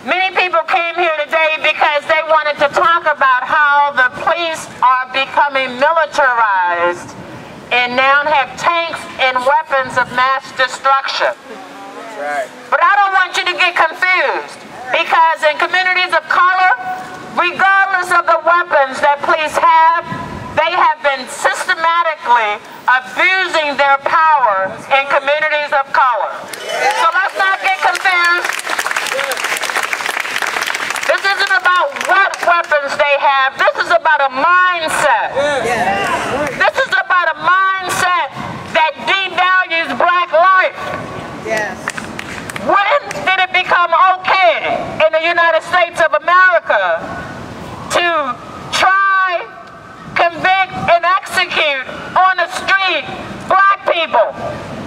Many people came here today because they wanted to talk about how the police are becoming militarized and now have tanks and weapons of mass destruction. That's right. But I don't want you to get confused, because in communities of color, regardless of the weapons that police have, they have been systematically abusing their power in communities of color. So let's not get confused. This isn't about what weapons they have. This is about a mindset. This is about a mindset that devalues black life. Yes. When did it become okay in the United States of America to try, convict, and execute on the street black people?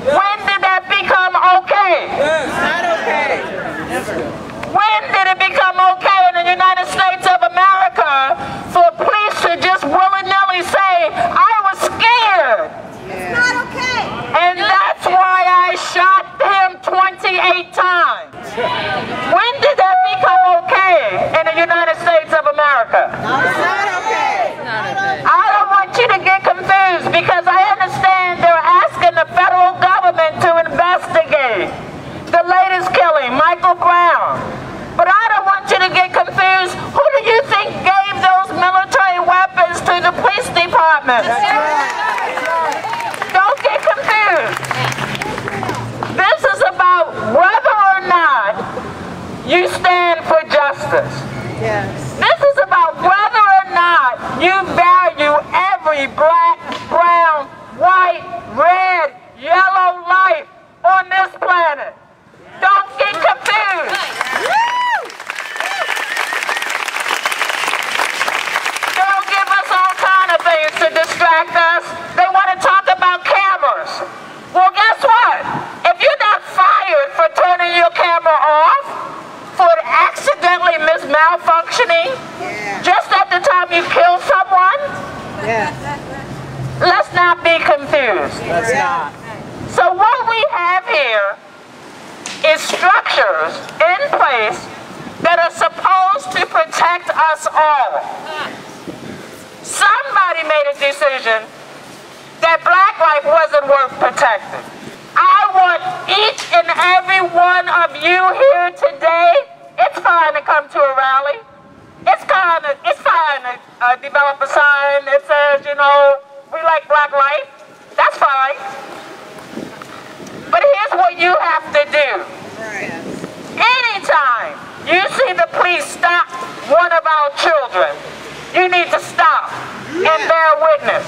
When did that become okay? It's not okay. Never. When did it become okay in the United States of America for police to just willy-nilly say, I was scared? It's not okay. And that's why I shot him 28 times. When did that become okay in the United States of America? No, it's not okay. I don't want you to get confused, because I understand they're asking the federal government to investigate the latest killing, Michael Brown. But I don't want you to get confused. Who do you think gave those military weapons to the police department? Don't get confused. This is about whether or not you stand for justice. Yes. This is about whether or not you value every black, brown, white, red, yellow life on this planet. Don't get confused. They'll give us all kind of things to distract us. They want to talk about cameras. Well, guess what? If you're not fired for turning your camera off, for accidentally malfunctioning, just at the time you kill someone, let's not be confused. Let's not. So what we have here is structures in place that are supposed to protect us all. Somebody made a decision that black life wasn't worth protecting. I want each and every one of you here today. It's fine to come to a rally. It's fine to develop a sign that says, you know, we like black life. That's fine. But here's what you have to do. Anytime you see the police stop one of our children, you need to stop and bear witness.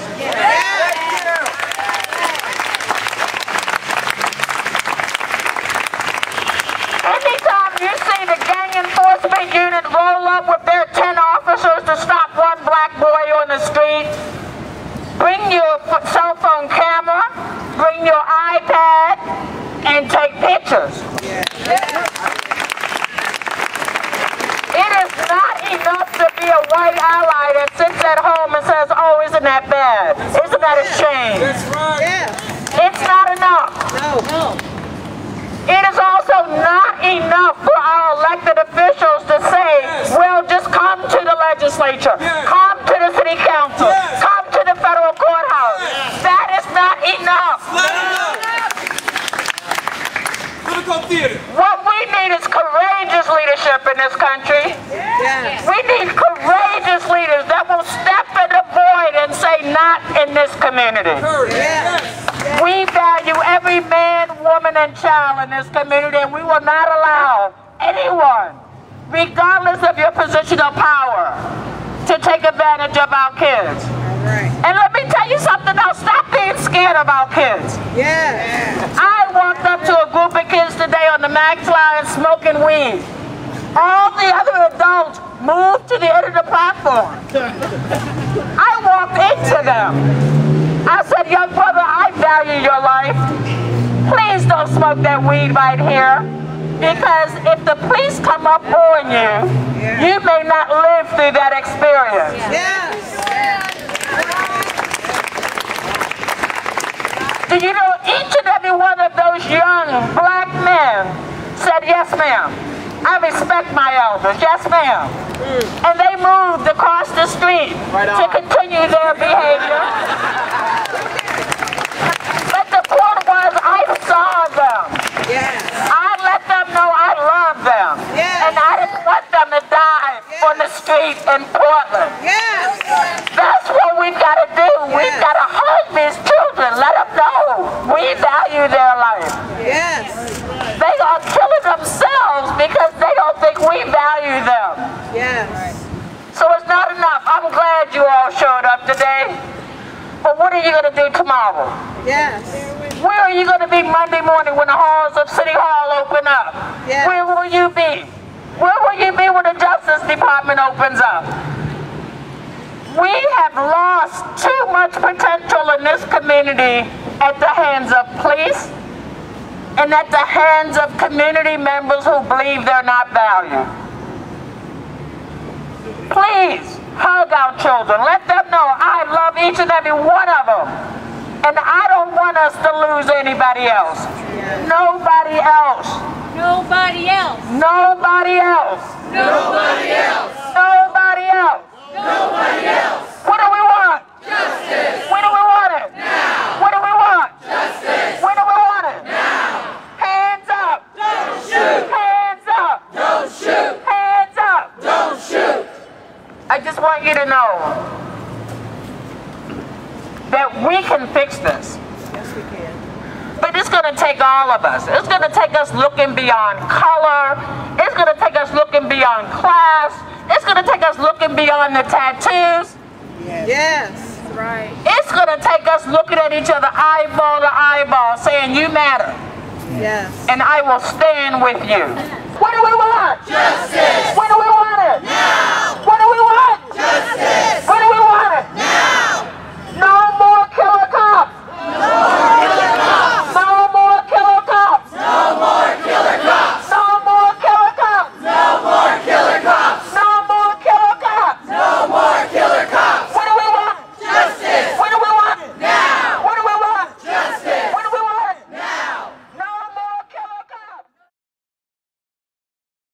Anytime you see the gang enforcement unit roll up with their 10 officers to stop one black boy on the street, bring your cell phone camera, bring your iPad, and take pictures. It is not enough to be a white ally that sits at home and says, oh, isn't that bad? Isn't that a shame? That's right. It's not enough. No. It is also not enough for our elected officials to say, well, just come to the legislature, come to the city council, come to the federal courthouse. That is not enough. What we need is courageous leadership in this country. We need courageous leaders that will step in the void and say, not in this community. We value every man, woman, and child in this community, and we will not allow anyone, regardless of your position of power, to take advantage of our kids. And let me tell you something else. Stop being scared of our kids. I walked up to a group of kids today on the Max line smoking weed. All the other adults moved to the end of the platform. I walked into them. I said, young brother, I value your life. Please don't smoke that weed right here. Because if the police come up on you, you may not live through that experience. Do you know each and every one of those young black men said, yes, ma'am. I respect my elders, yes ma'am. And they moved across the street to continue their behavior. But the point was, I saw them. I let them know I love them. And I didn't want them to die on the street in Portland. That's what we've got to do. We've got to hug these children, let them know we value their life. They are killing themselves because they don't think we value them. So it's not enough. I'm glad you all showed up today. But what are you going to do tomorrow? Where are you going to be Monday morning when the halls of City Hall open up? Where will you be? Where will you be when the Justice Department opens up? We have lost too much potential in this community at the hands of police and at the hands of community members who believe they're not valued. Please hug our children. Let them know I love each and every one of them. And I don't want us to lose anybody else. Nobody else. Nobody else. Nobody else. Nobody else. Nobody else. Nobody else. What do we want? Justice. When do we want it? Now. What do we want? Justice. When do we want it? Now. Hands up. Don't shoot. Hands up. Don't shoot. Hands up. Don't shoot. I just want you to know that we can fix this. But it's going to take all of us. It's going to take us looking beyond color. It's going to take us looking beyond class. It's going to take us looking beyond the tattoos. Right. It's going to take us looking at each other eyeball to eyeball saying, you matter. And I will stand with you. What do we want? Justice. What